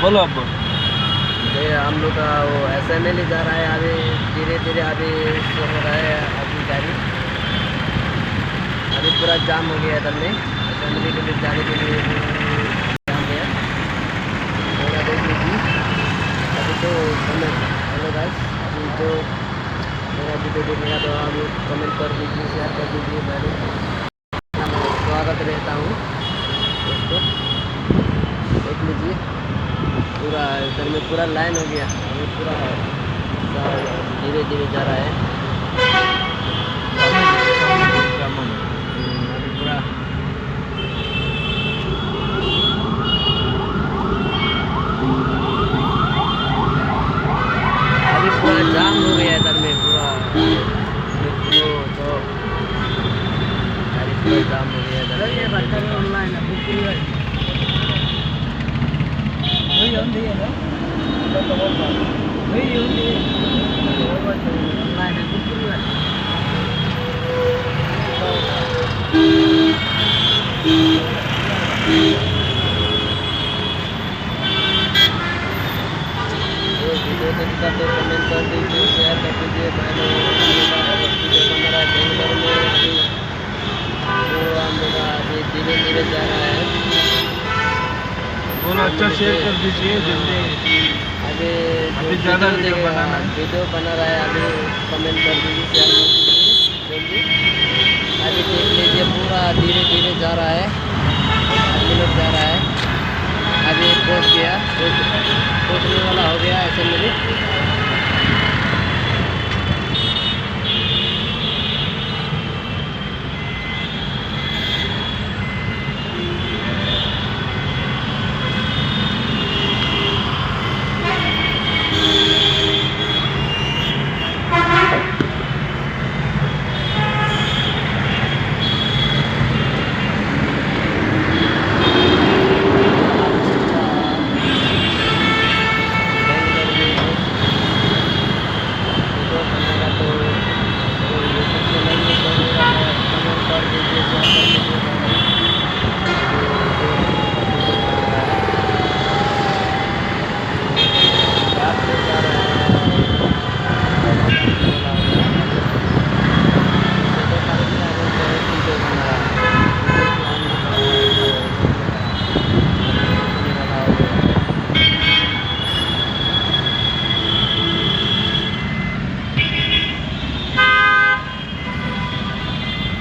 बोलो अब। ये हम लोग का वो SML जा रहा है, अभी धीरे धीरे अभी हो रहा है अभी गाड़ी। अभी पूरा जाम हो गया इधर में, SML के लिए जाने के लिए जाम गया पूरा। देख लीजिए अभी तो कमेंट। हेलो गाइस, अभी तो मेरा वीडियो देखने तो आप कमेंट कर दीजिए, शेयर कर दीजिए। मैं स्वागत रहता हूँ दोस्तों। देख लीजिए पूरा इधर में पूरा लाइन हो गया, अभी पूरा धीरे धीरे जा रहा है अभी पूरा। अभी पूरा जाम हो गया इधर में पूरा, तो गाड़ी पूरा जाम हो गया इधर में। ऑनलाइन वीडियो देखता तो कमेंट कर दीजिए, शेयर कर दीजिए। मैंने वीडियो बना रहा है बेंगलोर में, अभी जो हम लोग अभी धीरे धीरे जा रहा है। बोलो अच्छा शेयर कर दीजिए जल्दी। अभी ज़्यादा वीडियो बनाना है। वीडियो बना रहा है, अभी कमेंट कर दीजिए, शेयर कर दीजिए जल्दी। अभी देख लीजिए पूरा धीरे धीरे जा रहा है, मिनट जा रहा है। अभी पहुँच गया, पहुँचने वाला हो गया SML।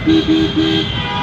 Beep beep beep.